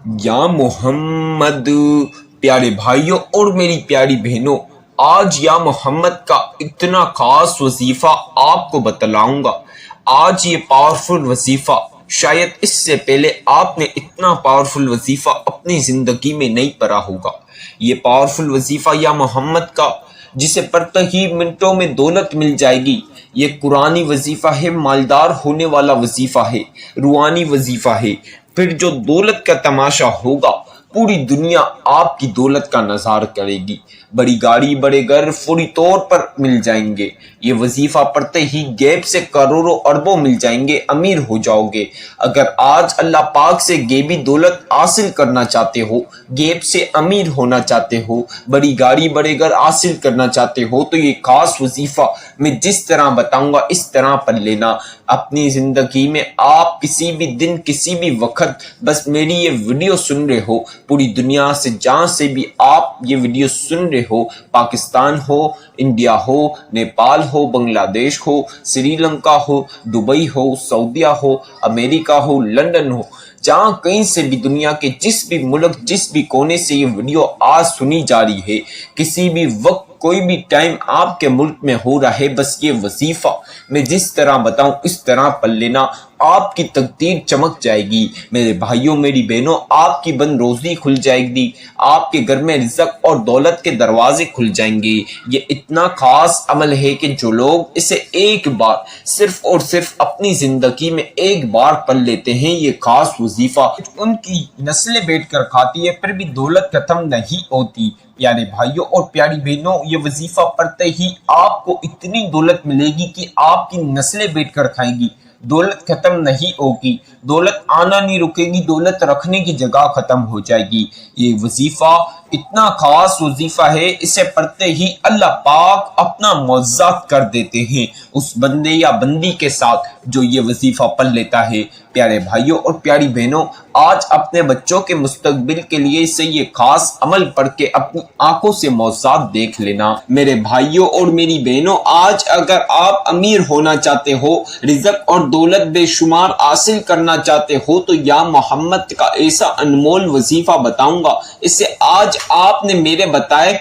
یا محمد، پیارے بھائیوں اور میری پیاری بہنوں، آج یا محمد کا اتنا خاص وظیفہ آپ کو بتلاؤں گا۔ آج یہ پاورفل وظیفہ، شاید اس سے پہلے آپ نے اتنا پاورفل وظیفہ اپنی زندگی میں نہیں پڑھا ہوگا۔ یہ پاورفل وظیفہ یا محمد کا، جسے پڑھتے ہی منٹوں میں دولت مل جائے گی، یہ قرآنی وظیفہ ہے، مالدار ہونے والا وظیفہ ہے، روحانی وظیفہ ہے۔ پھر جو دولت کا تماشا ہوگا، پوری دنیا آپ کی دولت کا نظارہ کرے گی۔ بڑی گاڑی، بڑے گھر فوری طور پر مل جائیں گے۔ یہ وظیفہ پڑھتے ہی غیب سے کروڑوں اربوں مل جائیں گے، امیر ہو جاؤ گے۔ اگر آج اللہ پاک سے غیبی دولت حاصل کرنا چاہتے ہو، غیب سے امیر ہونا چاہتے ہو، بڑی گاڑی بڑے گھر حاصل کرنا چاہتے ہو، تو یہ خاص وظیفہ میں جس طرح بتاؤں گا اس طرح پڑھ لینا۔ اپنی زندگی میں آپ کسی بھی دن، کسی بھی وقت بس میری یہ ویڈیو سن رہے ہو، پوری دنیا سے جہاں سے بھی آپ یہ ویڈیو سن رہے ہو، پاکستان ہو، انڈیا ہو، نیپال ہو، بنگلہ دیش ہو، سری لنکا ہو، دبئی ہو، سعودیہ ہو، امریکہ ہو، لندن ہو، جہاں کہیں سے بھی دنیا کے جس بھی ملک، جس بھی کونے سے یہ ویڈیو آج سنی جا رہی ہے، کسی بھی وقت، کوئی بھی ٹائم آپ کے ملک میں ہو رہا ہے، بس یہ وظیفہ میں جس طرح بتاؤں اس طرح پڑھ لینا، آپ کی تقدیر چمک جائے گی۔ میرے بھائیوں، میری بہنوں، آپ کی بند روزی کھل جائے گی، آپ کے گھر میں رزق اور دولت کے دروازے کھل جائیں گے۔ یہ اتنا خاص عمل ہے کہ جو لوگ اسے ایک بار، صرف اور صرف اپنی زندگی میں ایک بار پڑھ لیتے ہیں، یہ خاص وظیفہ ان کی نسلیں بیٹھ کر کھاتی ہے، پھر بھی دولت ختم نہیں ہوتی۔ پیارے بھائیوں اور پیاری بہنوں، یہ وظیفہ پڑھتے ہی آپ کو اتنی دولت ملے گی کہ آپ کی نسلیں بیٹھ کر کھائیں گی۔ دولت ختم نہیں ہوگی، دولت آنا نہیں رکے گی، دولت رکھنے کی جگہ ختم ہو جائے گی۔ یہ وظیفہ اتنا خاص وظیفہ ہے، اسے پڑھتے ہی اللہ پاک اپنا معجزات کر دیتے ہیں اس بندے یا بندی کے ساتھ جو یہ وظیفہ پڑھ لیتا ہے۔ پیارے بھائیوں اور پیاری بہنوں، آج اپنے بچوں کے مستقبل کے لیے اسے یہ خاص عمل پڑھ کے اپنی آنکھوں سے معجزات دیکھ لینا۔ میرے بھائیوں اور میری بہنوں، آج اگر آپ امیر ہونا چاہتے ہو، رزق اور دولت بے شمار حاصل کرنا چاہتے ہو، تو یا محمد کا ایسا انمول وظیفہ بتاؤں گا، اسے آج آپ نے میرے بتائے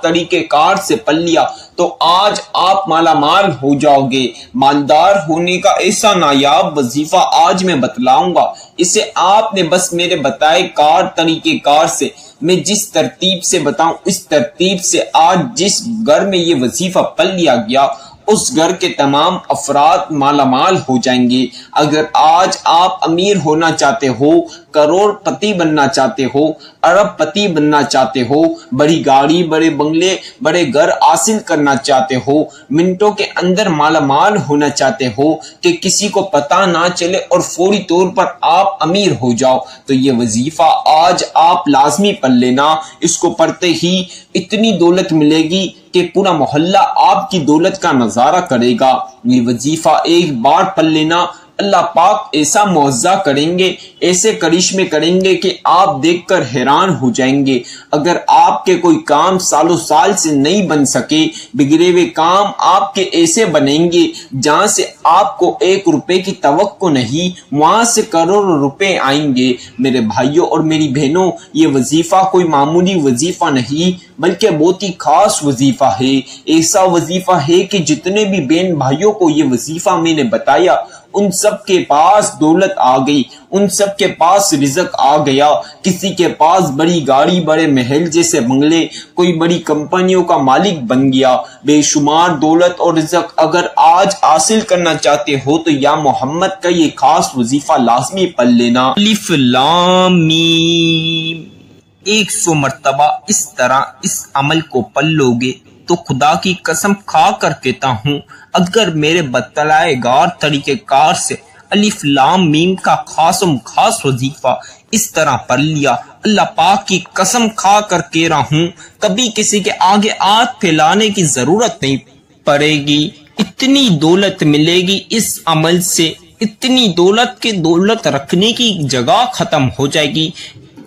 طریقہ کار سے پڑھ لیا تو آج آپ مالا مال ہو جاؤ گے۔ مالدار ہونے کا ایسا نایاب وظیفہ آج میں بتلاؤں گا، اسے آپ نے بس میرے بتائے طریقہ کار سے، میں جس ترتیب سے بتاؤں اس ترتیب سے آج جس گھر میں یہ وظیفہ پڑھ لیا گیا، اس گھر کے تمام افراد مالا مال ہو جائیں گے۔ اگر آج آپ امیر ہونا چاہتے ہو، کروڑ پتی بننا چاہتے ہو، ارب پتی بننا چاہتے ہو، بڑی گاڑی، بڑے بنگلے، بڑے گھر حاصل کرنا چاہتے ہو، منٹوں کے اندر مالا مال ہونا چاہتے ہو کہ کسی کو پتہ نہ چلے اور فوری طور پر آپ امیر ہو جاؤ، تو یہ وظیفہ آج آپ لازمی پڑھ لینا۔ اس کو پڑھتے ہی اتنی دولت ملے گی کہ پورا محلہ آپ کی دولت کا نظارہ کرے گا۔ یہ وظیفہ ایک بار پڑھ لینا، اللہ پاک ایسا معجزہ کریں گے، ایسے کرشمے کریں گے کہ آپ دیکھ کر حیران ہو جائیں گے۔ اگر آپ کے کوئی کام سالوں سال سے نہیں بن سکے، بگڑے ہوئے کام آپ کے ایسے بنیں گے جہاں سے آپ کو 1 روپے کی توقع نہیں، وہاں سے کروڑوں روپے آئیں گے۔ میرے بھائیوں اور میری بہنوں، یہ وظیفہ کوئی معمولی وظیفہ نہیں بلکہ بہت ہی خاص وظیفہ ہے۔ ایسا وظیفہ ہے کہ جتنے بھی بہن بھائیوں کو یہ وظیفہ میں نے بتایا، ان سب کے پاس دولت آ گئی، ان سب کے پاس رزق آ گیا۔ کسی کے پاس بڑی گاڑی، بڑے محل جیسے بنگلے، کوئی بڑی کمپنیوں کا مالک بن گیا۔ بے شمار دولت اور رزق اگر آج حاصل کرنا چاہتے ہو تو یا محمد کا یہ خاص وظیفہ لازمی پڑھ لینا۔ الف لام میم، 100 مرتبہ اس طرح اس عمل کو پڑھ لو گے تو خدا کی قسم کھا کر کہتا ہوں، اگر میرے بتلائے گار طریقہ کار سے الف لام میم کا خاص وظیفہ اس طرح پڑھ لیا، اللہ پاک کی قسم کھا کر کہہ رہا ہوں، کبھی کسی کے آگے ہاتھ پھیلانے کی ضرورت نہیں پڑے گی۔ اتنی دولت ملے گی اس عمل سے، اتنی دولت کہ دولت رکھنے کی جگہ ختم ہو جائے گی۔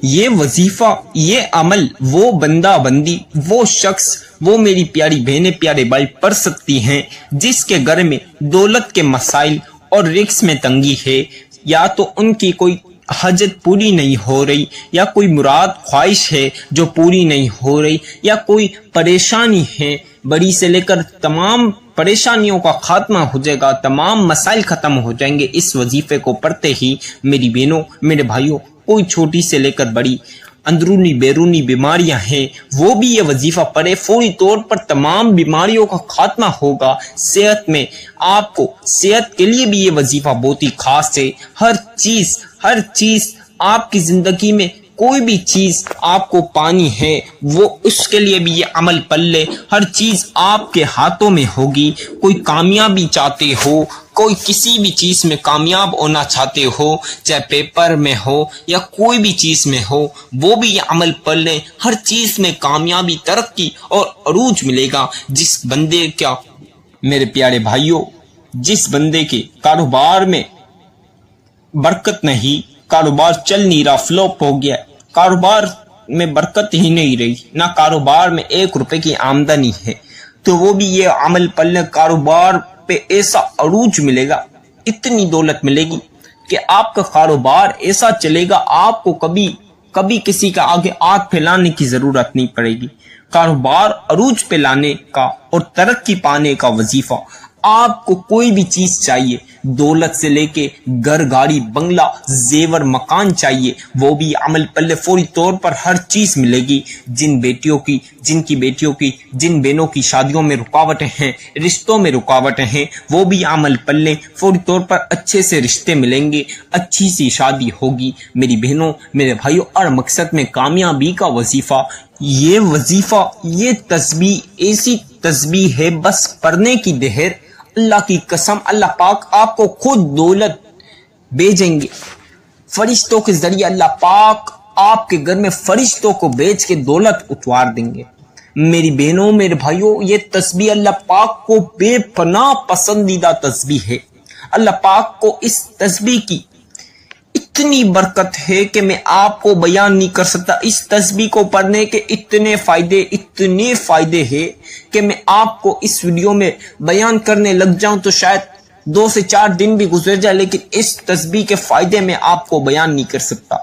یہ وظیفہ، یہ عمل وہ بندہ بندی، وہ شخص، وہ میری پیاری بہنیں، پیارے بھائی پڑھ سکتی ہیں جس کے گھر میں دولت کے مسائل اور رزق میں تنگی ہے، یا تو ان کی کوئی حاجت پوری نہیں ہو رہی، یا کوئی مراد خواہش ہے جو پوری نہیں ہو رہی، یا کوئی پریشانی ہے بڑی سے لے کر تمام پریشانیوں کا خاتمہ ہو جائے گا، تمام مسائل ختم ہو جائیں گے اس وظیفے کو پڑھتے ہی میری بہنوں میرے بھائیوں۔ کوئی چھوٹی سے لے کر بڑی اندرونی بیرونی بیماریاں ہیں وہ بھی یہ وظیفہ پڑھے، فوری طور پر تمام بیماریوں کا خاتمہ ہوگا۔ صحت میں آپ کو صحت کے لیے بھی یہ وظیفہ بہت ہی خاص ہے۔ ہر چیز آپ کی زندگی میں کوئی بھی چیز آپ کو پانی ہے وہ اس کے لیے بھی یہ عمل پڑھ لے، ہر چیز آپ کے ہاتھوں میں ہوگی۔ کوئی کامیابی چاہتے ہو، کوئی کسی بھی چیز میں کامیاب ہونا چاہتے ہو، چاہے پیپر میں ہو یا کوئی بھی چیز میں ہو، وہ بھی یہ عمل پڑھ لیں، ہر چیز میں کامیابی، ترقی اور عروج ملے گا۔ جس بندے کا میرے پیارے بھائیوں، جس بندے کے کاروبار میں برکت نہیں، کاروبار چل نہیں رہا، فلوپ ہو گیا، کاروبار میں برکت ہی نہیں رہی، نہ کاروبار میں 1 روپے کی آمدنی ہے، تو وہ بھی یہ عمل پڑھ لیں، کاروبار پہ ایسا عروج ملے گا، اتنی دولت ملے گی کہ آپ کا کاروبار ایسا چلے گا، آپ کو کبھی کسی کا آگے آنکھ پھیلانے کی ضرورت نہیں پڑے گی۔ کاروبار عروج پہ لانے کا اور ترقی پانے کا وظیفہ، آپ کو کوئی بھی چیز چاہیے، دولت سے لے کے گھر گاڑی بنگلہ زیور مکان چاہیے، وہ بھی عمل پلے فوری طور پر ہر چیز ملے گی۔ جن کی بیٹیوں کی جن بہنوں کی شادیوں میں رکاوٹیں ہیں، رشتوں میں رکاوٹیں ہیں، وہ بھی عمل پلے فوری طور پر اچھے سے رشتے ملیں گے، اچھی سی شادی ہوگی۔ میری بہنوں میرے بھائیوں، اور مقصد میں کامیابی کا وظیفہ، یہ وظیفہ، یہ تسبیح ایسی تسبیح ہے بس پڑھنے کی دہر، اللہ کی قسم اللہ پاک آپ کو خود دولت بھیجیں گے، فرشتوں کے ذریعے اللہ پاک آپ کے گھر میں فرشتوں کو بھیج کے دولت اتوار دیں گے۔ میری بہنوں میرے بھائیوں، یہ تسبیح اللہ پاک کو بے پناہ پسندیدہ تسبیح ہے۔ اللہ پاک کو اس تسبیح کی اتنی برکت ہے کہ میں آپ کو بیان نہیں کر سکتا۔ اس تسبیح کو پڑھنے کے اتنے فائدے ہیں کہ میں آپ کو اس ویڈیو میں بیان کرنے لگ جاؤں تو شاید 2 سے 4 دن بھی گزر جائے، لیکن اس تسبیح کے فائدے میں آپ کو بیان نہیں کر سکتا۔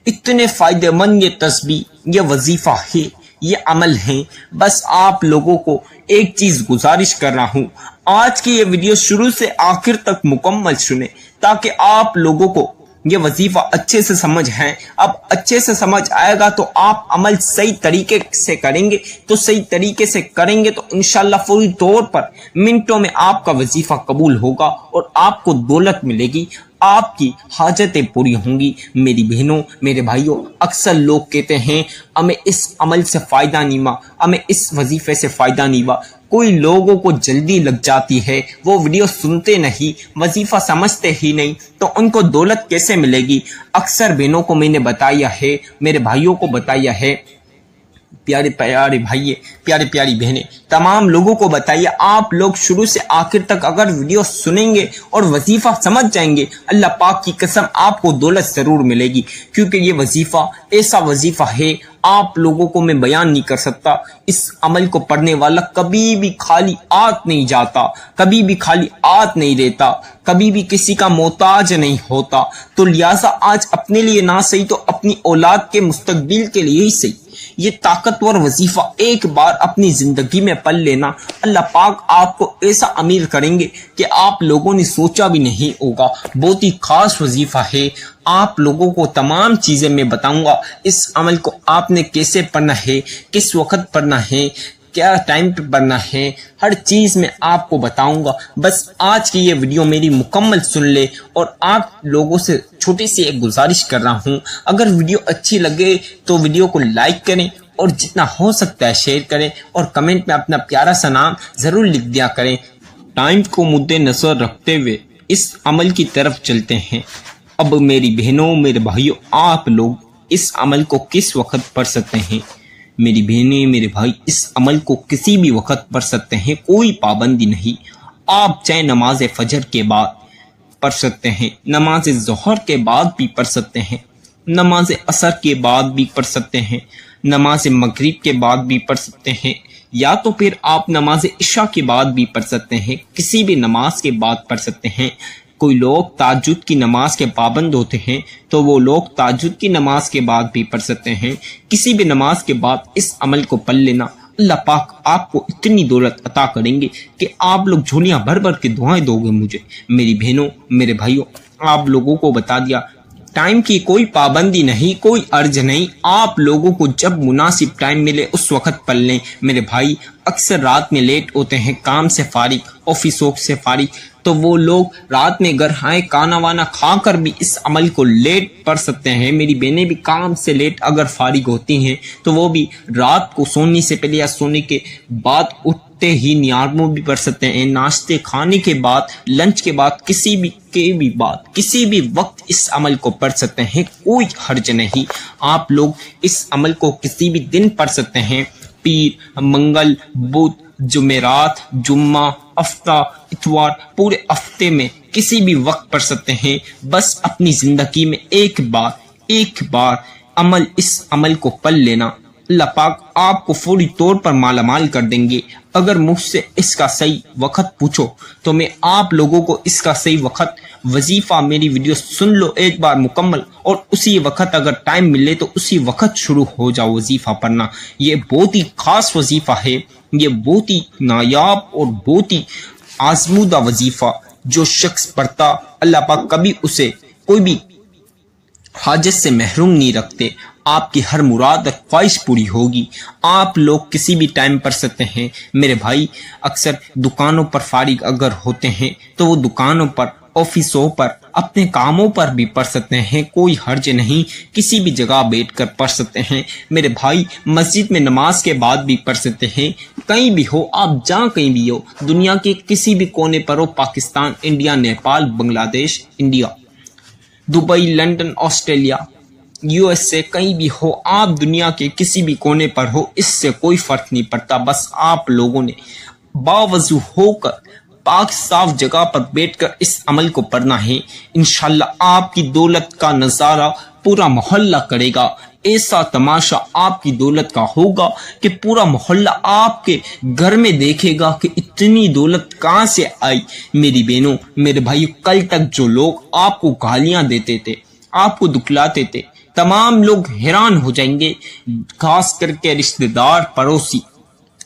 اتنے فائدے مند یہ تسبیح، یہ وظیفہ ہے، یہ عمل ہے۔ بس آپ لوگوں کو ایک چیز گزارش کر رہا ہوں، آج کی یہ ویڈیو شروع سے آخر تک مکمل سنیں تاکہ آپ لوگوں کو یہ وظیفہ اچھے سے سمجھ ہے۔ اب اچھے سے سمجھ آئے گا تو آپ عمل صحیح طریقے سے کریں گے، تو انشاءاللہ فوری طور پر منٹوں میں آپ کا وظیفہ قبول ہوگا اور آپ کو دولت ملے گی، آپ کی حاجتیں پوری ہوں گی۔ میری بہنوں میرے بھائیوں، اکثر لوگ کہتے ہیں ہمیں اس عمل سے فائدہ نہیں ہوا، ہمیں اس وظیفے سے فائدہ نہیں ہوا۔ کوئی لوگوں کو جلدی لگ جاتی ہے، وہ ویڈیو سنتے نہیں، وظیفہ سمجھتے ہی نہیں، تو ان کو دولت کیسے ملے گی؟ اکثر بہنوں کو میں نے بتایا ہے، میرے بھائیوں کو بتایا ہے، پیارے بھائی، پیاری بہنیں، تمام لوگوں کو بتائیے، آپ لوگ شروع سے آخر تک اگر ویڈیو سنیں گے اور وظیفہ سمجھ جائیں گے، اللہ پاک کی قسم آپ کو دولت ضرور ملے گی، کیونکہ یہ وظیفہ ایسا وظیفہ ہے آپ لوگوں کو میں بیان نہیں کر سکتا۔ اس عمل کو پڑھنے والا کبھی بھی خالی ہاتھ نہیں جاتا، کبھی بھی خالی ہاتھ نہیں رہتا، کبھی بھی کسی کا محتاج نہیں ہوتا۔ تو لہٰذا آج اپنے لیے نہ صحیح تو اپنی اولاد کے مستقبل کے لیے ہی صحیح یہ طاقتور وظیفہ ایک بار اپنی زندگی میں پڑھ لینا، اللہ پاک آپ کو ایسا امیر کریں گے کہ آپ لوگوں نے سوچا بھی نہیں ہوگا۔ بہت ہی خاص وظیفہ ہے، آپ لوگوں کو تمام چیزیں میں بتاؤں گا۔ اس عمل کو آپ نے کیسے پڑھنا ہے، کس وقت پڑھنا ہے، کیا ٹائم پہ پڑھنا ہے، ہر چیز میں آپ کو بتاؤں گا۔ بس آج کی یہ ویڈیو میری مکمل سن لے، اور آپ لوگوں سے چھوٹی سی ایک گزارش کر رہا ہوں، اگر ویڈیو اچھی لگے تو ویڈیو کو لائک کریں اور جتنا ہو سکتا ہے شیئر کریں، اور کمنٹ میں اپنا پیارا سا نام ضرور لکھ دیا کریں۔ ٹائم کو مد نظر رکھتے ہوئے اس عمل کی طرف چلتے ہیں۔ اب میری بہنوں میرے بھائیوں، آپ لوگ اس عمل کو کس وقت پڑھ سکتے ہیں؟ میری بہنیں میرے بھائی، اس عمل کو کسی بھی وقت پڑھ سکتے ہیں، کوئی پابندی نہیں۔ آپ چاہے نماز فجر کے بعد پڑھ سکتے ہیں، نماز ظہر کے بعد بھی پڑھ سکتے ہیں، نماز عصر کے بعد بھی پڑھ سکتے ہیں، نماز مغرب کے بعد بھی پڑھ سکتے ہیں، یا تو پھر آپ نماز عشاء کے بعد بھی پڑھ سکتے ہیں، کسی بھی نماز کے بعد پڑھ سکتے ہیں، کوئی لوگ تہجد کی نماز کے پابند ہوتے ہیں تو وہ لوگ تہجد کی نماز کے بعد بھی پڑھ سکتے ہیں۔ کسی بھی نماز کے بعد اس عمل کو پڑھ لینا، اللہ پاک آپ کو اتنی دولت عطا کریں گے کہ آپ لوگ جھولیاں بھر بھر کے دعائیں دو گے مجھے۔ میری بہنوں، میرے بھائیوں، آپ لوگوں کو بتا دیا، ٹائم کی کوئی پابندی نہیں، کوئی عرض نہیں، آپ لوگوں کو جب مناسب ٹائم ملے اس وقت پڑھ لیں۔ میرے بھائی اکثر رات میں لیٹ ہوتے ہیں، کام سے فارغ، آفسوں سے فارغ، تو وہ لوگ رات میں گھر آئے کھانا وانا کھا کر بھی اس عمل کو لیٹ پڑھ سکتے ہیں۔ میری بہنیں بھی کام سے لیٹ اگر فارغ ہوتی ہیں تو وہ بھی رات کو سونے سے پہلے یا سونے کے بعد اٹھتے ہی نیارموں بھی پڑھ سکتے ہیں، ناشتے کھانے کے بعد، لنچ کے بعد، کسی بھی وقت اس عمل کو پڑھ سکتے ہیں، کوئی حرج نہیں۔ آپ لوگ اس عمل کو کسی بھی دن پڑھ سکتے ہیں، پیر، منگل، بدھ، جمعرات، جمعہ، ہفتہ، اتوار، پورے ہفتے میں کسی بھی وقت پڑھ سکتے ہیں۔ بس اپنی زندگی میں ایک بار اس عمل کو پڑھ لینا، اللہ پاک آپ کو فوری طور پر مالا مال کر دیں گے۔ اگر مجھ سے اس کا صحیح وقت پوچھو تو میں آپ لوگوں کو اس کا صحیح وقت، وظیفہ، میری ویڈیو سن لو ایک بار مکمل، اور اسی وقت اگر ٹائم ملے تو اسی وقت شروع ہو جاؤ وظیفہ پڑھنا۔ یہ بہت ہی خاص وظیفہ ہے، یہ بہت ہی نایاب اور بہت ہی آزمودہ وظیفہ جو شخص پڑھتا، اللہ پاک کبھی اسے کوئی بھی حاجت سے محروم نہیں رکھتے۔ آپ کی ہر مراد اور خواہش پوری ہوگی۔ آپ لوگ کسی بھی ٹائم پڑھ سکتے ہیں۔ میرے بھائی اکثر دکانوں پر فارغ اگر ہوتے ہیں تو وہ دکانوں پر، آفسوں پر، اپنے کاموں پر بھی پڑھ سکتے ہیں، کوئی حرج نہیں، کسی بھی جگہ بیٹھ کر پڑھ سکتے ہیں۔ میرے بھائی مسجد میں نماز کے بعد بھی پڑھ سکتے ہیں، کہیں بھی ہو آپ، جہاں کہیں بھی ہو، دنیا کے کسی بھی کونے پر ہو، پاکستان، انڈیا، نیپال، بنگلہ دیش، India, Dubai, London, Australia, USA، کہیں بھی ہو آپ، دنیا کے کسی بھی کونے پر ہو، اس سے کوئی فرق نہیں پڑتا۔ بس آپ لوگوں نے باوضو ہو کر پاک صاف جگہ پر بیٹھ کر اس عمل کو پڑھنا ہے۔ انشاءاللہ آپ کی دولت کا نظارہ پورا محلہ کرے گا، ایسا تماشا آپ کی دولت کا ہوگا کہ پورا محلہ آپ کے گھر میں دیکھے گا کہ اتنی دولت کہاں سے آئی۔ میری بہنوں، میرے بھائی، کل تک جو لوگ آپ کو گالیاں دیتے تھے، آپ کو دکھلاتے تھے، تمام لوگ حیران ہو جائیں گے، خاص کر کے رشتہ دار، پڑوسی،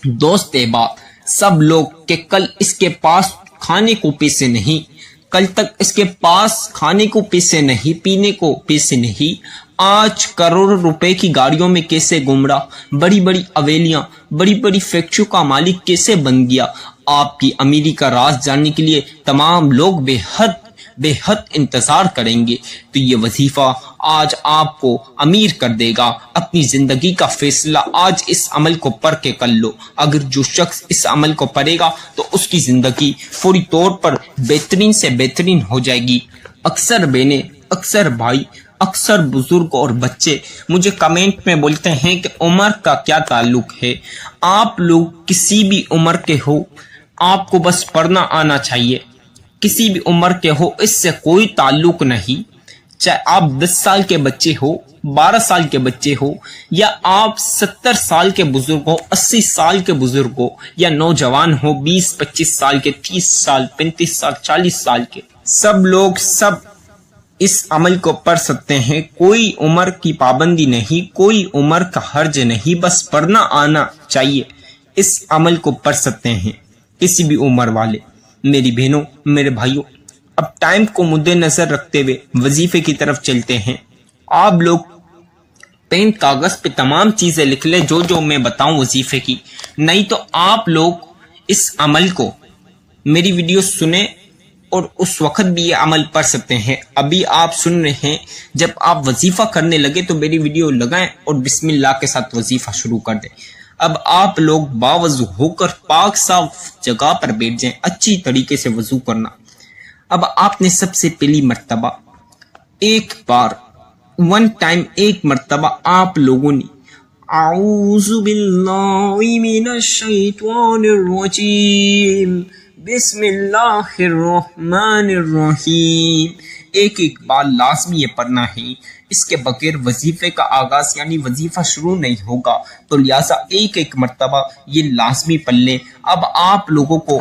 دوست احباب، سب لوگ، کہ کل اس کے پاس کھانے کو پیسے نہیں، کل تک اس کے پاس کھانے کو پیسے نہیں، پینے کو پیسے نہیں، آج کروڑ روپے کی گاڑیوں میں کیسے گھوم رہا، بڑی بڑی حویلیاں، بڑی بڑی فیکٹریوں کا مالک کیسے بن گیا۔ آپ کی امیری کا راز جاننے کے لیے تمام لوگ بے حد انتظار کریں گے۔ تو یہ وظیفہ آج آپ کو امیر کر دے گا۔ اپنی زندگی کا فیصلہ آج اس عمل کو پڑھ کے کر لو۔ اگر جو شخص اس عمل کو پڑھے گا تو اس کی زندگی فوری طور پر بہترین سے بہترین ہو جائے گی۔ اکثر بہنیں، اکثر بھائی، اکثر بزرگ اور بچے مجھے کمنٹ میں بولتے ہیں کہ عمر کا کیا تعلق ہے۔ آپ لوگ کسی بھی عمر کے ہو، آپ کو بس پڑھنا آنا چاہیے۔ کسی بھی عمر کے ہو، اس سے کوئی تعلق نہیں، چاہے آپ 10 سال کے بچے ہو، 12 سال کے بچے ہو، یا آپ 70 سال کے بزرگ ہو، 80 سال کے بزرگ ہو، یا نوجوان ہو، 20-25 سال کے، 30 سال، 35 سال، 40 سال کے، سب لوگ سب اس عمل کو پڑھ سکتے ہیں۔ کوئی عمر کی پابندی نہیں، کوئی عمر کا حرج نہیں، بس پڑھنا آنا چاہیے۔ اس عمل کو پڑھ سکتے ہیں کسی بھی عمر والے۔ میری بہنوں، میرے بھائیوں، اب ٹائم کو مد نظر رکھتے ہوئے وظیفے کی طرف چلتے ہیں۔ آپ لوگ پین کاغذ پہ تمام چیزیں لکھ لیں جو میں بتاؤں وظیفے کی، نہیں تو آپ لوگ اس عمل کو، میری ویڈیو سنیں اور اس وقت بھی یہ عمل پڑھ سکتے ہیں۔ ابھی آپ سن رہے ہیں، جب آپ وظیفہ کرنے لگے تو میری ویڈیو لگائیں اور بسم اللہ کے ساتھ وظیفہ شروع کر دیں۔ اب آپ لوگ باوضو ہو کر پاک صاف جگہ پر بیٹھ جائیں، اچھی طریقے سے وضو کرنا۔ اب آپ نے سب سے پہلی مرتبہ ایک بار، ون ٹائم، ایک مرتبہ آپ لوگوں نے اعوذ باللہ من الشیطان الرجیم بسم اللہ الرحمن الرحیم ایک بار لازمی یہ پڑھنا ہے۔ اس کے بغیر وظیفے کا آغاز یعنی وظیفہ شروع نہیں ہوگا، تو لہٰذا ایک مرتبہ یہ لازمی پڑھ لیں۔ اب آپ لوگوں کو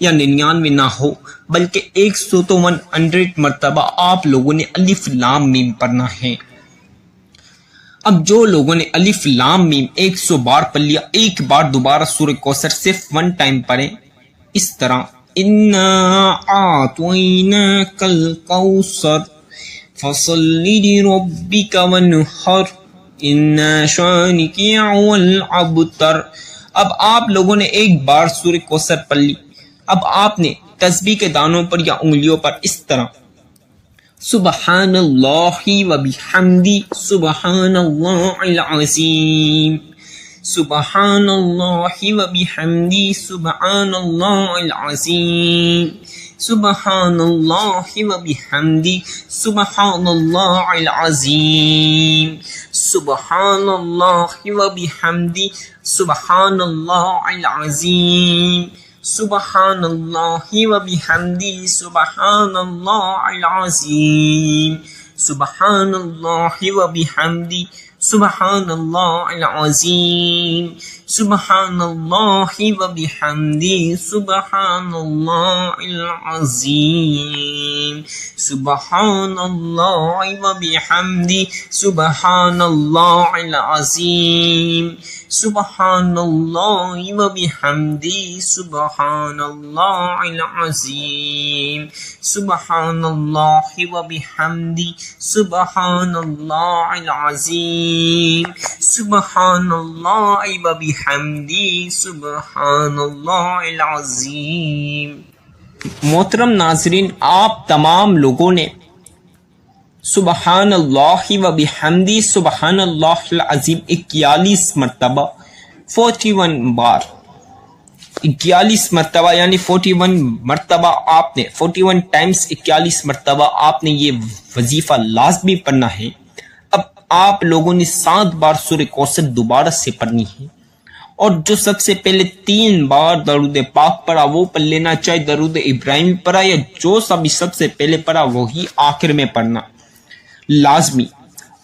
یا 99 نہ ہو بلکہ 100 تو 100 مرتبہ آپ لوگوں نے الف لام میم پڑھنا ہے۔ اب جو لوگوں نے الف لام میم 100 بار پڑھ لیا، ایک بار دوبارہ سورہ کوثر صرف 1 ٹائم پڑھیں، اس طرح اِنَّا أَعْطَيْنَاكَ الْكَوْثَرَ فَصَلِّ لِرَبِّكَ وَانْحَرْ إِنَّ شَانِئَكَ هُوَ الْأَبْتَرُ۔ اب آپ لوگوں نے ایک بار سورہ کوثر پڑھ لی، اب آپ نے تسبیح کے دانوں پر یا انگلیوں پر اس طرح سبحان اللہ و بحمدی سبحان اللہ العظیم، سبحان اللہ و بحمدی سبحان اللہ العظیم، سبحان اللہ و بحمدی سبحان اللہ العظیم، سبحان اللہ و بحمدی سبحان اللہ العظیم، سبحان اللہ و بحمدی سبحان اللہ العظیم، سبحان اللہ و بحمدی سبحان اللہ العظیم، سبحان اللہ و بحمدی سبحان اللہ العظیم، سبحان اللہ و بحمدی سبحان اللہ العظیم، سبحان اللہ و بحمدی سبحان اللہ العظیم، سبحان اللہ و بحمدی سبحان اللہ العظیم، سبحان اللہ و بحمدی سبحان اللہ العظیم۔ محترم ناظرین، آپ تمام لوگوں نے سبحان اللہ و بحمدی سبحان اللہ العظیم 41 مرتبہ 41 بار 41 مرتبہ یعنی 41 مرتبہ آپ نے 41 ٹائمز 41 مرتبہ آپ نے یہ وظیفہ لازمی پڑھنا ہے۔ اب آپ لوگوں نے 7 بار سورہ کوثر دوبارہ سے پڑھنی ہے، اور جو سب سے پہلے 3 بار درود پاک پڑھا وہ پڑھ لینا، چاہے درود ابراہیم پڑھا یا جو سب سے پہلے پڑھا وہی آخر میں پڑھنا لازمی۔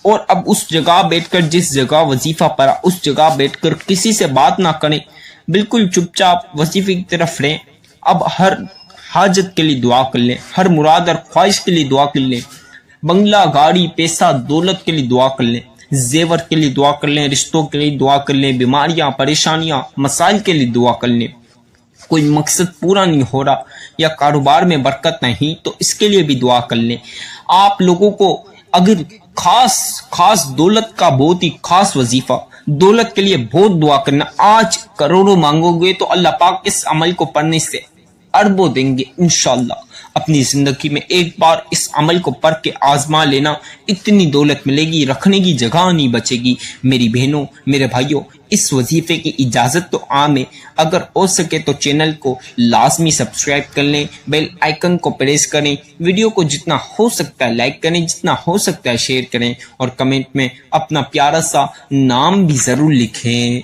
اور اب اس جگہ بیٹھ کر جس جگہ وظیفہ پڑھا اس جگہ بیٹھ کر کسی سے بات نہ کریں، بالکل چپ چاپ وظیفے کی طرف رہیں۔ اب ہر حاجت کے لیے دعا کر لیں، ہر مراد اور خواہش کے لیے دعا کر لیں، بنگلہ گاڑی پیسہ دولت کے لیے دعا کر لیں، زیور کے لیے دعا کر لیں، رشتوں کے لیے دعا کر لیں، بیماریاں پریشانیاں مسائل کے لیے دعا کر لیں، کوئی مقصد پورا نہیں ہو رہا یا کاروبار میں برکت نہیں تو اس کے لیے بھی دعا کر لیں۔ آپ لوگوں کو اگر خاص دولت کا بہت ہی خاص وظیفہ، دولت کے لیے بہت دعا کرنا، آج کروڑوں مانگو گے تو اللہ پاک اس عمل کو پڑھنے سے اربوں دیں گے انشاءاللہ۔ اپنی زندگی میں ایک بار اس عمل کو پڑھ کے آزما لینا، اتنی دولت ملے گی، رکھنے کی جگہ نہیں بچے گی۔ میری بہنوں میرے بھائیوں، اس وظیفے کی اجازت تو عام ہے، اگر ہو سکے تو چینل کو لازمی سبسکرائب کر لیں، بیل آئیکن کو پریس کریں، ویڈیو کو جتنا ہو سکتا ہے لائک کریں، جتنا ہو سکتا ہے شیئر کریں، اور کمنٹ میں اپنا پیارا سا نام بھی ضرور لکھیں۔